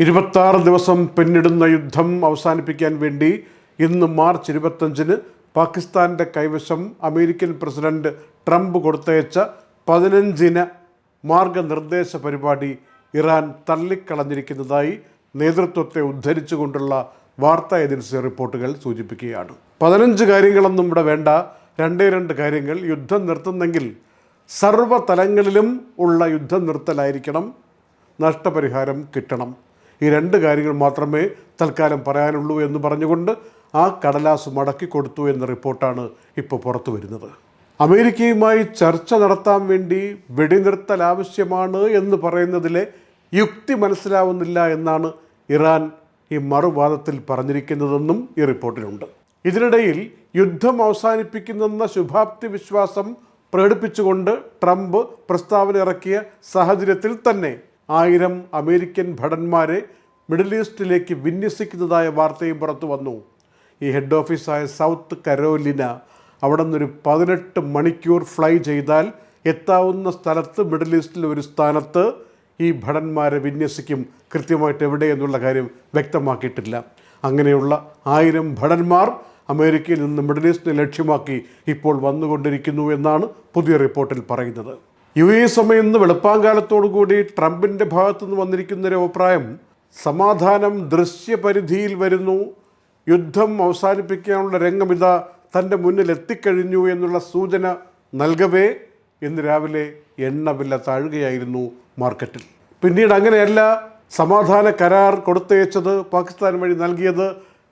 26 ദിവസം പിന്നിടുന്ന യുദ്ധം അവസാനിപ്പിക്കാൻ വേണ്ടി ഇന്ന് മാർച്ച് 25-ന് പാകിസ്ഥാൻ്റെ കൈവശം അമേരിക്കൻ പ്രസിഡന്റ് ട്രംപ് കൊടുത്തയച്ച 15-ഇന മാർഗനിർദ്ദേശ പരിപാടി ഇറാൻ തള്ളിക്കളഞ്ഞിരിക്കുന്നതായി നേതൃത്വത്തെ ഉദ്ധരിച്ചുകൊണ്ടുള്ള വാർത്താ ഏജൻസി റിപ്പോർട്ടുകൾ സൂചിപ്പിക്കുകയാണ്. 15 കാര്യങ്ങളൊന്നും ഇവിടെ വേണ്ട, രണ്ട് കാര്യങ്ങൾ. യുദ്ധം നിർത്തുന്നെങ്കിൽ സർവ്വതലങ്ങളിലും ഉള്ള യുദ്ധം നിർത്തലായിരിക്കണം, നഷ്ടപരിഹാരം കിട്ടണം. ഈ 2 കാര്യങ്ങൾ മാത്രമേ തൽക്കാലം പറയാനുള്ളൂ എന്ന് പറഞ്ഞുകൊണ്ട് ആ കടലാസ് മടക്കി കൊടുത്തു എന്ന റിപ്പോർട്ടാണ് ഇപ്പോൾ പുറത്തു വരുന്നത്. അമേരിക്കയുമായി ചർച്ച നടത്താൻ വേണ്ടി വെടിനിർത്തൽ ആവശ്യമാണ് എന്ന് പറയുന്നതിലെ യുക്തി മനസ്സിലാവുന്നില്ല എന്നാണ് ഇറാൻ ഈ മറുവാദത്തിൽ പറഞ്ഞിരിക്കുന്നതെന്നും ഈ റിപ്പോർട്ടിലുണ്ട്. ഇതിനിടയിൽ യുദ്ധം അവസാനിപ്പിക്കുന്നെന്ന ശുഭാപ്തി വിശ്വാസം പ്രകടിപ്പിച്ചുകൊണ്ട് ട്രംപ് പ്രസ്താവന ഇറക്കിയ സാഹചര്യത്തിൽ തന്നെ 1000 അമേരിക്കൻ ഭടന്മാരെ മിഡിൽ ഈസ്റ്റിലേക്ക് വിന്യസിക്കുന്നതായ വാർത്തയും പുറത്തു വന്നു. ഈ ഹെഡ് ഓഫീസായ സൗത്ത് കരോലിന അവിടെ നിന്നൊരു 18 മണിക്കൂർ ഫ്ലൈ ചെയ്താൽ എത്താവുന്ന സ്ഥലത്ത്, മിഡിൽ ഈസ്റ്റിലെ ഒരു സ്ഥാനത്ത് ഈ ഭടന്മാരെ വിന്യസിക്കും. കൃത്യമായിട്ട് എവിടെ എന്നുള്ള കാര്യം വ്യക്തമാക്കിയിട്ടില്ല. അങ്ങനെയുള്ള 1000 ഭടന്മാർ അമേരിക്കയിൽ നിന്ന് മിഡിൽ ഈസ്റ്റിനെ ലക്ഷ്യമാക്കി ഇപ്പോൾ വന്നുകൊണ്ടിരിക്കുന്നു എന്നാണ് പുതിയ റിപ്പോർട്ടിൽ പറയുന്നത്. സമയം ഇന്ന് വെളുപ്പാങ്കാലത്തോടുകൂടി ട്രംപിൻ്റെ ഭാഗത്തു നിന്ന് വന്നിരിക്കുന്നൊരു അഭിപ്രായം, സമാധാനം ദൃശ്യപരിധിയിൽ വരുന്നു, യുദ്ധം അവസാനിപ്പിക്കാനുള്ള രംഗമിത തൻ്റെ മുന്നിൽ എത്തിക്കഴിഞ്ഞു എന്നുള്ള സൂചന നൽകവേ ഇന്ന് രാവിലെ എണ്ണവില താഴുകയായിരുന്നു മാർക്കറ്റിൽ. പിന്നീട് അങ്ങനെയല്ല, സമാധാന കരാർ കൊടുത്തയച്ചത് പാകിസ്ഥാൻ വഴി നൽകിയത്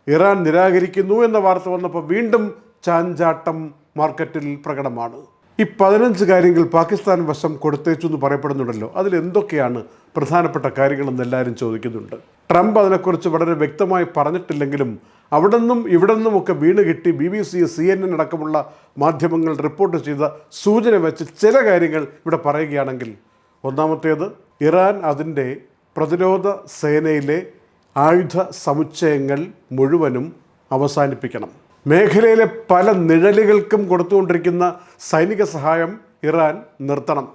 ഇറാൻ നിരാകരിക്കുന്നു എന്ന വാർത്ത വന്നപ്പോൾ വീണ്ടും ചാഞ്ചാട്ടം മാർക്കറ്റിൽ പ്രകടമാണ്. ഈ 15 കാര്യങ്ങൾ പാകിസ്ഥാൻ വശം കൊടുത്തേച്ചു എന്ന് പറയപ്പെടുന്നുണ്ടല്ലോ, അതിലെന്തൊക്കെയാണ് പ്രധാനപ്പെട്ട കാര്യങ്ങളെന്ന് എല്ലാവരും ചോദിക്കുന്നുണ്ട്. ട്രംപ് അതിനെക്കുറിച്ച് വളരെ വ്യക്തമായി പറഞ്ഞിട്ടില്ലെങ്കിലും അവിടെ നിന്നും ഇവിടെ നിന്നുമൊക്കെ വീണ് കിട്ടി BBC, CNN അടക്കമുള്ള മാധ്യമങ്ങൾ റിപ്പോർട്ട് ചെയ്ത സൂചന വെച്ച് ചില കാര്യങ്ങൾ ഇവിടെ പറയുകയാണെങ്കിൽ, ഒന്നാമത്തേത്, ഇറാൻ അതിൻ്റെ പ്രതിരോധ സേനയിലെ ആയുധ സമുച്ചയങ്ങൾ മുഴുവനും അവസാനിപ്പിക്കണം. മേഖലയിലെ പല നിഴലുകൾക്കും കൊടുത്തുകൊണ്ടിരിക്കുന്ന സൈനിക സഹായം ഇറാൻ നിർത്തണം.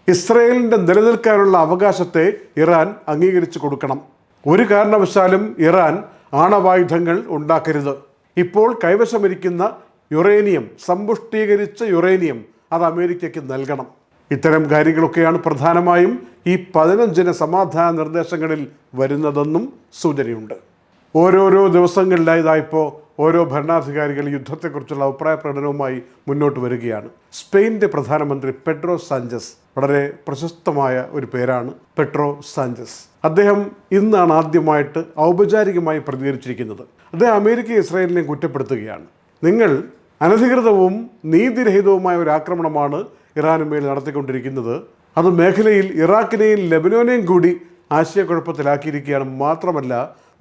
ഇസ്രയേലിൻ്റെ നിലനിൽക്കാനുള്ള അവകാശത്തെ ഇറാൻ അംഗീകരിച്ചു കൊടുക്കണം. ഒരു കാരണവശാലും ഇറാൻ ആണവായുധങ്ങൾ ഉണ്ടാക്കരുത്. ഇപ്പോൾ കൈവശമിരിക്കുന്ന യുറേനിയം, സമ്പുഷ്ടീകരിച്ച യുറേനിയം, അത് അമേരിക്കയ്ക്ക് നൽകണം. ഇത്തരം കാര്യങ്ങളൊക്കെയാണ് പ്രധാനമായും ഈ 15 സമാധാന നിർദ്ദേശങ്ങളിൽ വരുന്നതെന്നും സൂചനയുണ്ട്. ഓരോരോ ദിവസങ്ങളിലായതായിപ്പോൾ ഓരോ ഭരണാധികാരികൾ യുദ്ധത്തെക്കുറിച്ചുള്ള അഭിപ്രായ പ്രകടനവുമായി മുന്നോട്ട് വരികയാണ്. സ്പെയിൻ്റെ പ്രധാനമന്ത്രി പെഡ്രോ സാഞ്ചസ്, വളരെ പ്രശസ്തമായ ഒരു പേരാണ് പെഡ്രോ സാഞ്ചസ്. അദ്ദേഹം ഇന്നാണ് ആദ്യമായിട്ട് ഔപചാരികമായി പ്രതികരിച്ചിരിക്കുന്നത്. അദ്ദേഹം അമേരിക്ക ഇസ്രായേലിനെയും കുറ്റപ്പെടുത്തുകയാണ്. നിങ്ങൾ അനധികൃതവും നീതിരഹിതവുമായ ഒരു ആക്രമണമാണ് ഇറാന് മേൽ നടത്തിക്കൊണ്ടിരിക്കുന്നത്. അത് മേഖലയിൽ ഇറാഖിനെയും ലെബനോനെയും കൂടി ആശയക്കുഴപ്പത്തിലാക്കിയിരിക്കുകയാണ്. മാത്രമല്ല,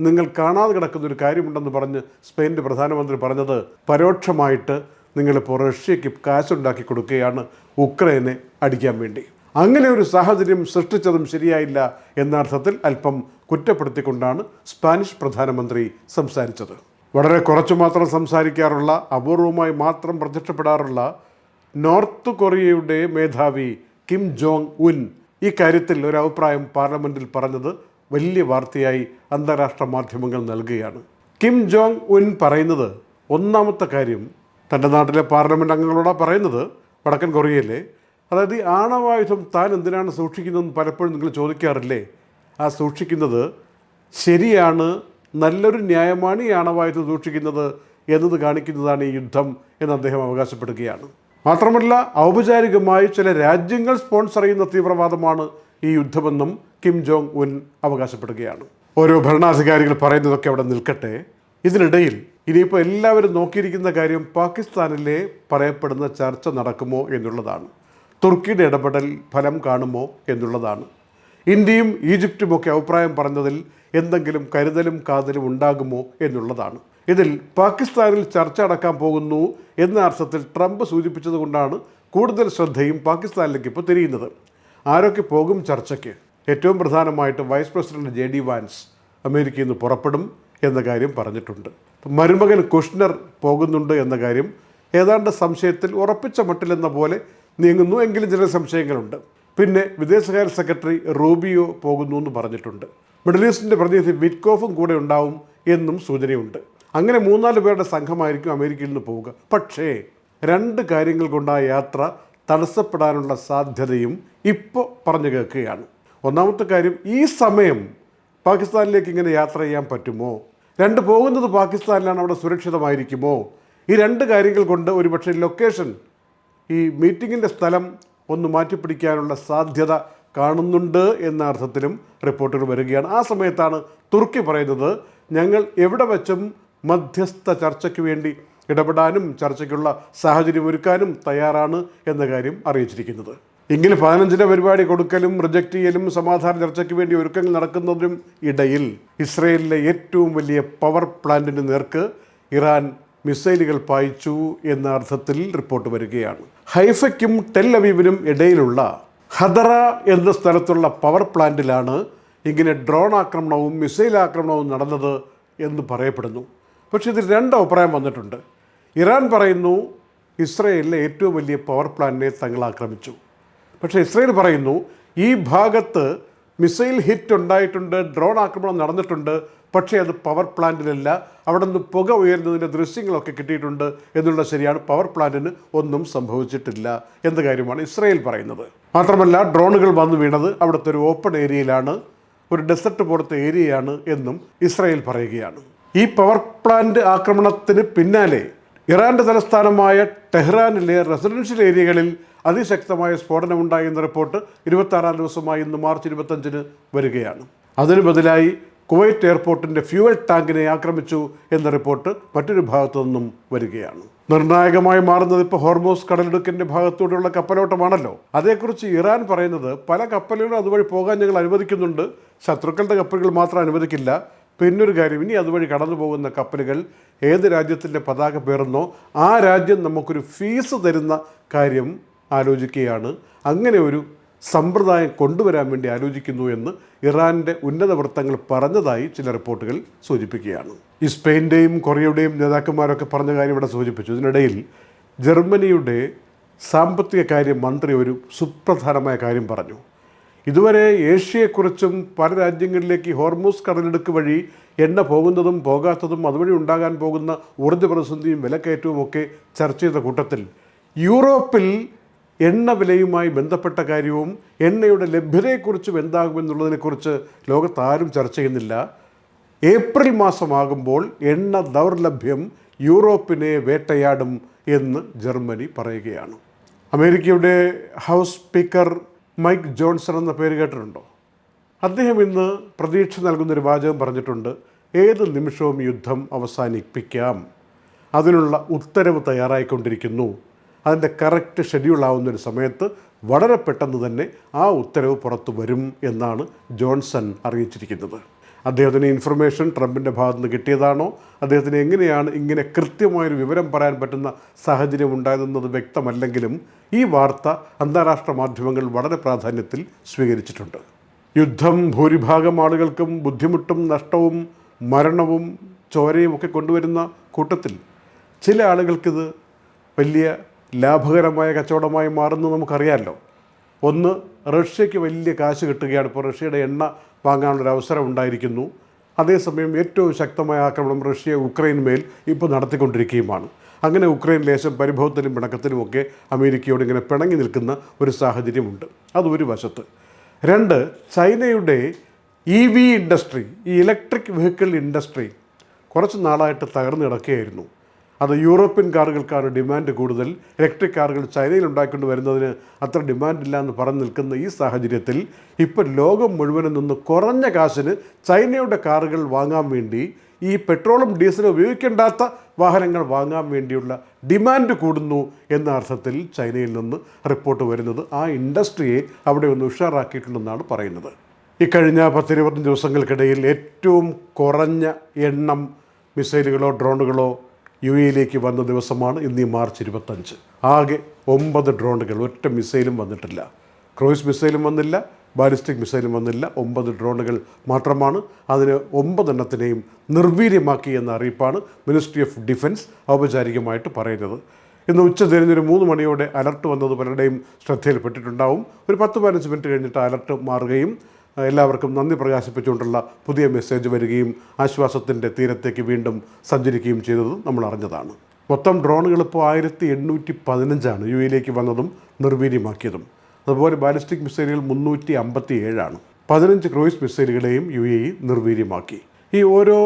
നിങ്ങൾ കാണാതെ കിടക്കുന്നൊരു കാര്യമുണ്ടെന്ന് പറഞ്ഞ് സ്പെയിൻ്റെ പ്രധാനമന്ത്രി പറഞ്ഞത്, പരോക്ഷമായിട്ട് നിങ്ങളിപ്പോൾ റഷ്യയ്ക്ക് കാശുണ്ടാക്കി കൊടുക്കുകയാണ് ഉക്രൈനെ അടിക്കാൻ വേണ്ടി. അങ്ങനെ ഒരു സാഹചര്യം സൃഷ്ടിച്ചതും ശരിയായില്ല എന്ന അർത്ഥത്തിൽ അല്പം കുറ്റപ്പെടുത്തിക്കൊണ്ടാണ് സ്പാനിഷ് പ്രധാനമന്ത്രി സംസാരിച്ചത്. വളരെ കുറച്ചു മാത്രം സംസാരിക്കാറുള്ള, അപൂർവമായി മാത്രം പ്രത്യക്ഷപ്പെടാറുള്ള നോർത്ത് കൊറിയയുടെ മേധാവി കിം ജോങ് ഉൻ ഈ കാര്യത്തിൽ ഒരു അഭിപ്രായം പാർലമെൻറ്റിൽ പറഞ്ഞത് വലിയ വാർത്തയായി അന്താരാഷ്ട്ര മാധ്യമങ്ങൾ നൽകുകയാണ്. കിം ജോങ് ഉൻ പറയുന്നത്, ഒന്നാമത്തെ കാര്യം തൻ്റെ നാട്ടിലെ പാർലമെൻറ്റ് അംഗങ്ങളോടാണ് പറയുന്നത്, വടക്കൻ കൊറിയയിലെ, അതായത് ഈ ആണവായുധം താൻ എന്തിനാണ് സൂക്ഷിക്കുന്നതെന്ന് പലപ്പോഴും നിങ്ങൾ ചോദിക്കാറില്ലേ? ആ സൂക്ഷിക്കുന്നത് ശരിയാണ്, നല്ലൊരു ന്യായമാണ് ഈ ആണവായുധം സൂക്ഷിക്കുന്നത് എന്നത് കാണിക്കുന്നതാണ് ഈ യുദ്ധം എന്ന് അദ്ദേഹം അവകാശപ്പെടുകയാണ്. മാത്രമല്ല, ഔപചാരികമായി ചില രാജ്യങ്ങൾ സ്പോൺസർ ചെയ്യുന്ന തീവ്രവാദമാണ് ഈ യുദ്ധമെന്നും കിം ജോങ് ഉൻ അവകാശപ്പെടുകയാണ്. ഓരോ ഭരണാധികാരികൾ പറയുന്നതൊക്കെ അവിടെ നിൽക്കട്ടെ, ഇതിനിടയിൽ ഇനിയിപ്പോൾ എല്ലാവരും നോക്കിയിരിക്കുന്ന കാര്യം പാകിസ്ഥാനിലെ പറയപ്പെടുന്ന ചർച്ച നടക്കുമോ എന്നുള്ളതാണ്. തുർക്കിയുടെ ഇടപെടൽ ഫലം കാണുമോ എന്നുള്ളതാണ്. ഇന്ത്യയും ഈജിപ്തുമൊക്കെ അഭിപ്രായം പറഞ്ഞതിൽ എന്തെങ്കിലും കരുതലും കാതലും ഉണ്ടാകുമോ എന്നുള്ളതാണ്. ഇതിൽ പാകിസ്ഥാനിൽ ചർച്ച നടക്കാൻ പോകുന്നു എന്ന അർത്ഥത്തിൽ ട്രംപ് സൂചിപ്പിച്ചതുകൊണ്ടാണ് കൂടുതൽ ശ്രദ്ധയും പാകിസ്ഥാനിലേക്ക് ഇപ്പോൾ തിരിയുന്നത്. ആരൊക്കെ പോകും ചർച്ചയ്ക്ക്? ഏറ്റവും പ്രധാനമായിട്ട് വൈസ് പ്രസിഡന്റ് JD വാൻസ് അമേരിക്കയിൽ നിന്ന് പുറപ്പെടും എന്ന കാര്യം പറഞ്ഞിട്ടുണ്ട്. മരുമകൻ കുഷ്നർ പോകുന്നുണ്ട് എന്ന കാര്യം ഏതാണ്ട് സംശയത്തിൽ ഉറപ്പിച്ച മട്ടിലെന്ന പോലെ നീങ്ങുന്നു, എങ്കിലും ചില സംശയങ്ങളുണ്ട്. പിന്നെ വിദേശകാര്യ സെക്രട്ടറി റൂബിയോ പോകുന്നു എന്ന് പറഞ്ഞിട്ടുണ്ട്. മിഡിൽ ഈസ്റ്റിൻ്റെ പ്രതിനിധി വിറ്റ്കോഫും കൂടെ ഉണ്ടാവും എന്നും സൂചനയുണ്ട്. അങ്ങനെ 3-4 പേരുടെ സംഘമായിരിക്കും അമേരിക്കയിൽ നിന്ന് പോവുക. പക്ഷേ 2 കാര്യങ്ങൾ കൊണ്ട് ആ യാത്ര തടസ്സപ്പെടാനുള്ള സാധ്യതയും ഇപ്പോൾ പറഞ്ഞു കേൾക്കുകയാണ്. ഒന്നാമത്തെ കാര്യം, ഈ സമയം പാകിസ്ഥാനിലേക്ക് ഇങ്ങനെ യാത്ര ചെയ്യാൻ പറ്റുമോ? 2 പോകുന്നത് പാകിസ്ഥാനിലാണ്, അവിടെ സുരക്ഷിതമായിരിക്കുമോ? ഈ 2 കാര്യങ്ങൾ കൊണ്ട് ഒരുപക്ഷെ ലൊക്കേഷൻ, ഈ മീറ്റിങ്ങിൻ്റെ സ്ഥലം ഒന്ന് മാറ്റിപ്പിടിക്കാനുള്ള സാധ്യത കാണുന്നുണ്ട് എന്ന അർത്ഥത്തിലും റിപ്പോർട്ടുകൾ വരികയാണ്. ആ സമയത്താണ് തുർക്കി പറയുന്നത്, ഞങ്ങൾ എവിടെ വെച്ചും മധ്യസ്ഥ ചർച്ചയ്ക്ക് വേണ്ടി ഇടപെടാനും ചർച്ചയ്ക്കുള്ള സാഹചര്യം ഒരുക്കാനും തയ്യാറാണ് എന്ന കാര്യം അറിയിച്ചിരിക്കുന്നത്. ഇങ്ങനെ 15 പരിപാടി കൊടുക്കലും റിജക്റ്റ് ചെയ്യലും സമാധാന ചർച്ചയ്ക്ക് വേണ്ടി ഒരുക്കങ്ങൾ നടക്കുന്നതിനും ഇടയിൽ ഇസ്രയേലിലെ ഏറ്റവും വലിയ പവർ പ്ലാന്റിന് നേർക്ക് ഇറാൻ മിസൈലുകൾ പായിച്ചു എന്ന അർത്ഥത്തിൽ റിപ്പോർട്ട് വരികയാണ്. ഹൈഫയ്ക്കും ടെൽ അവീവിനും ഇടയിലുള്ള ഹദറ എന്ന സ്ഥലത്തുള്ള പവർ പ്ലാന്റിലാണ് ഇങ്ങനെ ഡ്രോൺ ആക്രമണവും മിസൈൽ ആക്രമണവും നടന്നത് എന്ന് പറയപ്പെടുന്നു. പക്ഷേ ഇതിൽ 2 അഭിപ്രായം വന്നിട്ടുണ്ട്. ഇറാൻ പറയുന്നു ഇസ്രയേലിലെ ഏറ്റവും വലിയ പവർ പ്ലാന്റിനെ തങ്ങൾ ആക്രമിച്ചു. പക്ഷേ ഇസ്രയേൽ പറയുന്നു ഈ ഭാഗത്ത് മിസൈൽ ഹിറ്റ് ഉണ്ടായിട്ടുണ്ട്, ഡ്രോൺ ആക്രമണം നടന്നിട്ടുണ്ട്, പക്ഷേ അത് പവർ പ്ലാന്റിലല്ല, അവിടെ നിന്ന് പുക ഉയരുന്നതിൻ്റെ ദൃശ്യങ്ങളൊക്കെ കിട്ടിയിട്ടുണ്ട് എന്നുള്ളത് ശരിയാണ്. പവർ പ്ലാന്റിന് ഒന്നും സംഭവിച്ചിട്ടില്ല എന്ന കാര്യമാണ് ഇസ്രയേൽ പറയുന്നത്. മാത്രമല്ല ഡ്രോണുകൾ വന്നു വീണത് അവിടുത്തെ ഒരു ഓപ്പൺ ഏരിയയിലാണ്, ഒരു ഡെസർട്ട് പോലത്തെ ഏരിയയാണ് എന്നും ഇസ്രയേൽ പറയുകയാണ്. ഈ പവർ പ്ലാന്റ് ആക്രമണത്തിന് പിന്നാലെ ഇറാൻ്റെ തലസ്ഥാനമായ ടെഹ്റാനിലെ റെസിഡൻഷ്യൽ ഏരിയകളിൽ അതിശക്തമായ സ്ഫോടനമുണ്ടായെന്ന റിപ്പോർട്ട് 26-ാം ദിവസമായി ഇന്ന് മാർച്ച് 25-ന് വരികയാണ്. അതിനു ബദലായി കുവൈറ്റ് എയർപോർട്ടിൻ്റെ ഫ്യൂവൽ ടാങ്കിനെ ആക്രമിച്ചു എന്ന റിപ്പോർട്ട് മറ്റൊരു ഭാഗത്തു നിന്നും വരികയാണ്. നിർണായകമായി മാറുന്നത് ഇപ്പോൾ ഹോർമോസ് കടലിടുക്കിൻ്റെ ഭാഗത്തൂടെയുള്ള കപ്പലോട്ടമാണല്ലോ. അതേക്കുറിച്ച് ഇറാൻ പറയുന്നത് പല കപ്പലുകളും അതുവഴി പോകാൻ ഞങ്ങൾ അനുവദിക്കുന്നുണ്ട്, ശത്രുക്കളുടെ കപ്പലുകൾ മാത്രം അനുവദിക്കില്ല. പിന്നൊരു കാര്യം, ഇനി അതുവഴി കടന്നു പോകുന്ന കപ്പലുകൾ ഏത് രാജ്യത്തിൻ്റെ പതാക പേറുന്നോ ആ രാജ്യം നമുക്കൊരു ഫീസ് തരുന്ന കാര്യം ആലോചിക്കുകയാണ്. അങ്ങനെ ഒരു സമ്പ്രദായം കൊണ്ടുവരാൻ വേണ്ടി ആലോചിക്കുന്നു എന്ന് ഇറാൻ്റെ ഉന്നത വൃത്തങ്ങൾ പറഞ്ഞതായി ചില റിപ്പോർട്ടുകൾ സൂചിപ്പിക്കുകയാണ്. ഈ സ്പെയിൻ്റെയും കൊറിയയുടെയും നേതാക്കന്മാരൊക്കെ പറഞ്ഞ കാര്യം ഇവിടെ സൂചിപ്പിച്ചു. ഇതിനിടയിൽ ജർമ്മനിയുടെ സാമ്പത്തിക കാര്യ മന്ത്രി ഒരു സുപ്രധാനമായ കാര്യം പറഞ്ഞു. ഇതുവരെ ഏഷ്യയെക്കുറിച്ചും പല രാജ്യങ്ങളിലേക്ക് ഹോർമൂസ് കടലിടുക്ക് വഴി എണ്ണ പോകുന്നതും പോകാത്തതും അതുവഴി ഉണ്ടാകാൻ പോകുന്ന ഊർജ്ജ പ്രതിസന്ധിയും വിലക്കയറ്റവും ഒക്കെ ചർച്ച ചെയ്ത കൂട്ടത്തിൽ യൂറോപ്പിൽ എണ്ണ വിലയുമായി ബന്ധപ്പെട്ട കാര്യവും എണ്ണയുടെ ലഭ്യതയെക്കുറിച്ചും എന്താകുമെന്നുള്ളതിനെക്കുറിച്ച് ലോകത്താരും ചർച്ച ചെയ്യുന്നില്ല. ഏപ്രിൽ മാസമാകുമ്പോൾ എണ്ണ ദൗർലഭ്യം യൂറോപ്പിനെ വേട്ടയാടും എന്ന് ജർമ്മനി പറയുകയാണ്. അമേരിക്കയുടെ ഹൗസ് സ്പീക്കർ മൈക്ക് ജോൺസൺ എന്ന പേര് കേട്ടിട്ടുണ്ടോ? അദ്ദേഹം ഇന്ന് പ്രതീക്ഷ നൽകുന്നൊരു വാചകം പറഞ്ഞിട്ടുണ്ട്. ഏത് നിമിഷവും യുദ്ധം അവസാനിപ്പിക്കാം, അതിനുള്ള ഉത്തരവ് തയ്യാറായിക്കൊണ്ടിരിക്കുന്നു, അതിൻ്റെ കറക്റ്റ് ഷെഡ്യൂൾ ആവുന്നൊരു സമയത്ത് വളരെ പെട്ടെന്ന് തന്നെ ആ ഉത്തരവ് പുറത്തു വരും എന്നാണ് ജോൺസൺ അറിയിച്ചിരിക്കുന്നത്. അദ്ദേഹത്തിന് ഇൻഫർമേഷൻ ട്രംപിൻ്റെ ഭാഗത്തു നിന്ന് കിട്ടിയതാണോ, അദ്ദേഹത്തിന് എങ്ങനെയാണ് ഇങ്ങനെ കൃത്യമായൊരു വിവരം പറയാൻ പറ്റുന്ന സാഹചര്യം ഉണ്ടായതെന്നത് വ്യക്തമല്ലെങ്കിലും ഈ വാർത്ത അന്താരാഷ്ട്ര മാധ്യമങ്ങൾ വളരെ പ്രാധാന്യത്തിൽ സ്വീകരിച്ചിട്ടുണ്ട്. യുദ്ധം ഭൂരിഭാഗം ആളുകൾക്കും ബുദ്ധിമുട്ടും നഷ്ടവും മരണവും ചോരയും ഒക്കെ കൊണ്ടുവരുന്ന കൂട്ടത്തിൽ ചില ആളുകൾക്കിത് വലിയ ലാഭകരമായ കച്ചവടമായി മാറുന്നത് നമുക്കറിയാമല്ലോ. ഒന്ന്, റഷ്യയ്ക്ക് വലിയ കാശ് കിട്ടുകയാണ്. ഇപ്പോൾ റഷ്യയുടെ എണ്ണ വാങ്ങാനുള്ളൊരു അവസരം ഉണ്ടായിരിക്കുന്നു. അതേസമയം ഏറ്റവും ശക്തമായ ആക്രമണം റഷ്യ ഉക്രൈൻ ഇപ്പോൾ നടത്തിക്കൊണ്ടിരിക്കുകയുമാണ്. അങ്ങനെ ഉക്രൈൻ ലേശം പരിഭവത്തിലും പിണക്കത്തിലുമൊക്കെ അമേരിക്കയോട് ഇങ്ങനെ പിണങ്ങി നിൽക്കുന്ന ഒരു സാഹചര്യമുണ്ട്. അതൊരു വശത്ത്. 2, ചൈനയുടെ EV ഇൻഡസ്ട്രി, ഈ ഇലക്ട്രിക് വെഹിക്കിൾ ഇൻഡസ്ട്രി കുറച്ച് നാളായിട്ട് തകർന്നു കിടക്കുകയായിരുന്നു. അത് യൂറോപ്യൻ കാറുകൾക്കാണ് ഡിമാൻഡ് കൂടുതൽ. ഇലക്ട്രിക് കാറുകൾ ചൈനയിൽ ഉണ്ടാക്കിക്കൊണ്ട് വരുന്നതിന് അത്ര ഡിമാൻഡില്ല എന്ന് പറഞ്ഞു നിൽക്കുന്ന ഈ സാഹചര്യത്തിൽ ഇപ്പോൾ ലോകം മുഴുവനും നിന്ന് കുറഞ്ഞ കാശിന് ചൈനയുടെ കാറുകൾ വാങ്ങാൻ വേണ്ടി, ഈ പെട്രോളും ഡീസലും ഉപയോഗിക്കേണ്ടാത്ത വാഹനങ്ങൾ വാങ്ങാൻ വേണ്ടിയുള്ള ഡിമാൻഡ് കൂടുന്നു എന്ന അർത്ഥത്തിൽ ചൈനയിൽ നിന്ന് റിപ്പോർട്ട് വരുന്നത് ആ ഇൻഡസ്ട്രിയെ അവിടെ ഒന്ന് ഉഷാറാക്കിയിട്ടുണ്ടെന്നാണ് പറയുന്നത്. ഇക്കഴിഞ്ഞ 10-20 ദിവസങ്ങൾക്കിടയിൽ ഏറ്റവും കുറഞ്ഞ എണ്ണം മിസൈലുകളോ ഡ്രോണുകളോ UAE വന്ന ദിവസമാണ് ഇന്ന് മാർച്ച് 25. ആകെ 9 ഡ്രോണുകൾ, ഒറ്റ മിസൈലും വന്നിട്ടില്ല. ക്രൂയിസ് മിസൈലും വന്നില്ല, ബാലിസ്റ്റിക് മിസൈലും വന്നില്ല. 9 ഡ്രോണുകൾ മാത്രമാണ്. അതിന് 9 എണ്ണത്തിനെയും നിർവീര്യമാക്കി എന്ന അറിയിപ്പാണ് മിനിസ്ട്രി ഓഫ് ഡിഫൻസ് ഔപചാരികമായിട്ട് പറയുന്നത്. ഇന്ന് ഉച്ചതിരിഞ്ഞൊരു 3 മണിയോടെ അലർട്ട് വന്നത് പലരുടെയും ശ്രദ്ധയിൽപ്പെട്ടിട്ടുണ്ടാവും. ഒരു 10-15 മിനിറ്റ് കഴിഞ്ഞിട്ട് അലർട്ട് മാറുകയും എല്ലാവർക്കും നന്ദി പ്രകാശിപ്പിച്ചുകൊണ്ടുള്ള പുതിയ മെസ്സേജ് വരികയും ആശ്വാസത്തിൻ്റെ തീരത്തേക്ക് വീണ്ടും സഞ്ചരിക്കുകയും ചെയ്തത് നമ്മൾ അറിഞ്ഞതാണ്. മൊത്തം ഡ്രോണുകൾ ഇപ്പോൾ 1815 യു എയിലേക്ക് വന്നതും നിർവീര്യമാക്കിയതും. അതുപോലെ ബാലിസ്റ്റിക് മിസൈലുകൾ 357 15 ക്രൂയിസ് മിസൈലുകളെയും യു എ നിർവീര്യമാക്കി. ഈ ഓരോ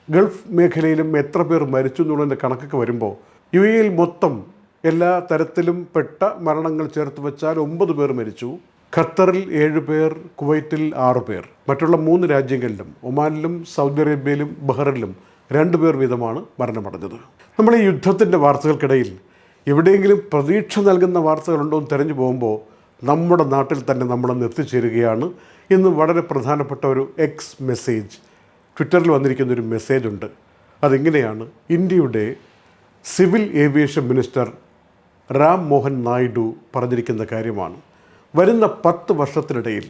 ഗൾഫ് മേഖലയിലും എത്ര പേർ മരിച്ചു എന്നുള്ളതിൻ്റെ കണക്കൊക്കെ വരുമ്പോൾ യു എയിൽ മൊത്തം എല്ലാ തരത്തിലും പെട്ട മരണങ്ങൾ ചേർത്ത് വെച്ചാൽ 9 പേർ മരിച്ചു. ഖത്തറിൽ 7 പേർ, കുവൈറ്റിൽ 6 പേർ. മറ്റുള്ള 3 രാജ്യങ്ങളിലും ഒമാനിലും സൗദി അറേബ്യയിലും ബഹ്റിനിലും 2 പേർ വീതമാണ് മരണമടഞ്ഞത്. നമ്മൾ ഈ യുദ്ധത്തിൻ്റെ വാർത്തകൾക്കിടയിൽ എവിടെയെങ്കിലും പ്രതീക്ഷ നൽകുന്ന വാർത്തകളുണ്ടോ എന്ന് തിരഞ്ഞു പോകുമ്പോൾ നമ്മുടെ നാട്ടിൽ തന്നെ നമ്മളൊന്ന് എത്തിച്ചേരുകയാണ്. ഇന്ന് വളരെ പ്രധാനപ്പെട്ട ഒരു എക്സ് മെസ്സേജ്, ട്വിറ്ററിൽ വന്നിരിക്കുന്നൊരു മെസ്സേജുണ്ട്. അതിങ്ങനെയാണ്: ഇന്ത്യയുടെ civil aviation minister Ram Mohan Naidu പറഞ്ഞിരിക്കുന്ന കാര്യമാണ്. വരുന്ന 10 വർഷത്തിനിടയിൽ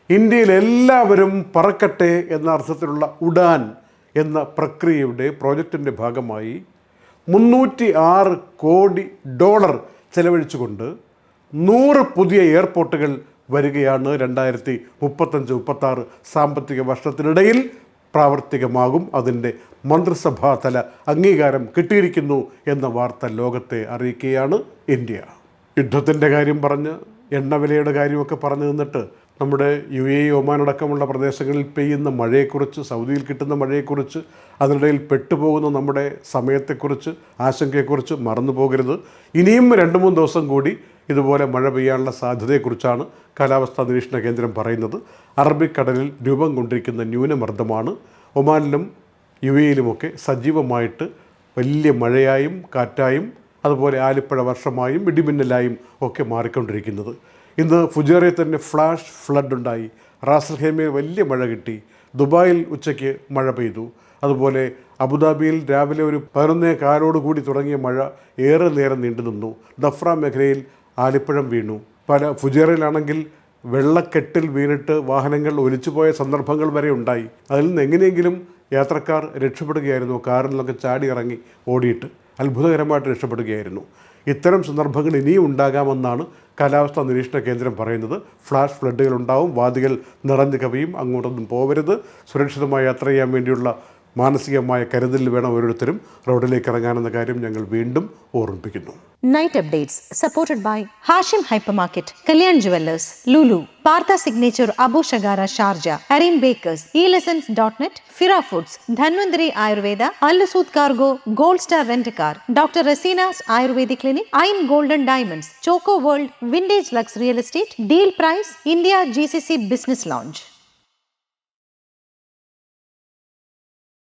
ഇന്ത്യയിൽ എല്ലാവരും പറക്കട്ടെ എന്ന അർത്ഥത്തിലുള്ള ഉഡാൻ എന്ന പ്രക്രിയയുടെ പ്രോജക്റ്റിൻ്റെ ഭാഗമായി $306 കോടി ചെലവഴിച്ചുകൊണ്ട് 100 പുതിയ എയർപോർട്ടുകൾ വരികയാണ്. 2035-36 സാമ്പത്തിക വർഷത്തിനിടയിൽ പ്രാവർത്തികമാകും. അതിൻ്റെ മന്ത്രിസഭാതല അംഗീകാരം കിട്ടിയിരിക്കുന്നു എന്ന വാർത്ത ലോകത്തെ അറിയിക്കുകയാണ് ഇന്ത്യ. യുദ്ധത്തിൻ്റെ കാര്യം പറഞ്ഞ് എണ്ണവിലയുടെ കാര്യമൊക്കെ പറഞ്ഞു നിന്നിട്ട് നമ്മുടെ യു എ ഒമാൻ അടക്കമുള്ള പ്രദേശങ്ങളിൽ പെയ്യുന്ന മഴയെക്കുറിച്ച്, സൗദിയിൽ കിട്ടുന്ന മഴയെക്കുറിച്ച്, അതിനിടയിൽ പെട്ടുപോകുന്ന നമ്മുടെ സമയത്തെക്കുറിച്ച്, ആശങ്കയെക്കുറിച്ച് മറന്നു പോകരുത്. ഇനിയും 2-3 ദിവസം കൂടി ഇതുപോലെ മഴ പെയ്യാനുള്ള സാധ്യതയെക്കുറിച്ചാണ് കാലാവസ്ഥാ നിരീക്ഷണ കേന്ദ്രം പറയുന്നത്. അറബിക്കടലിൽ രൂപം കൊണ്ടിരിക്കുന്ന ന്യൂനമർദ്ദമാണ് ഒമാനിലും യു എയിലുമൊക്കെ സജീവമായിട്ട് വലിയ മഴയായും കാറ്റായും അതുപോലെ ആലിപ്പഴ വർഷമായും ഇടിമിന്നലായും ഒക്കെ മാറിക്കൊണ്ടിരിക്കുന്നത്. ഇന്ന് ഫുജേറയിൽ തന്നെ ഫ്ലാഷ് ഫ്ലഡ് ഉണ്ടായി. റാസൽ ഖൈമയിൽ വലിയ മഴ കിട്ടി. ദുബായിൽ ഉച്ചയ്ക്ക് മഴ പെയ്തു. അതുപോലെ അബുദാബിയിൽ രാവിലെ ഒരു 11:15 കൂടി തുടങ്ങിയ മഴ ഏറെ നേരം നീണ്ടു നിന്നു. ദഫ്ര മേഖലയിൽ ആലിപ്പഴം വീണു. ഫുജേറയിലാണെങ്കിൽ വെള്ളക്കെട്ടിൽ വീണിട്ട് വാഹനങ്ങൾ ഒലിച്ചുപോയ സന്ദർഭങ്ങൾ വരെ ഉണ്ടായി. അതിൽ നിന്ന് എങ്ങനെയെങ്കിലും യാത്രക്കാർ രക്ഷപ്പെടുകയായിരുന്നു. കാറിൽ നിന്നൊക്കെ ചാടി ഇറങ്ങി ഓടിയിട്ട് അത്ഭുതകരമായിട്ട് രക്ഷപ്പെടുകയായിരുന്നു. ഇത്തരം സന്ദർഭങ്ങൾ ഇനിയും ഉണ്ടാകാമെന്നാണ് കാലാവസ്ഥാ നിരീക്ഷണ കേന്ദ്രം പറയുന്നത്. ഫ്ലാഷ് ഫ്ലഡുകൾ ഉണ്ടാവും, വാദികൾ നിറഞ്ഞു കവിയും. അങ്ങോട്ടൊന്നും പോകരുത്. സുരക്ഷിതമായി യാത്ര ചെയ്യാൻ വേണ്ടിയുള്ള മാനസികമായ കരുതലിൽ വേണം ഓരോരുത്തരും റോഡിലേക്ക് ഇറങ്ങാനെന്ന കാര്യം ഞങ്ങൾ വീണ്ടും ഓർമ്മിപ്പിക്കുന്നു. Night updates supported by Hashim hypermarket, Kalyan jewellers, Lulu, Partha signature, Abu Shagara Sharjah, Areen bakers, eLessons.net, Fira foods, Dhanwantari Ayurveda, Alsood cargo, gold star rent car, doctor Raseena's Ayurvedic clinic, Ain golden diamonds, choco world, vintage lux real estate, deal price, India GCC business launch.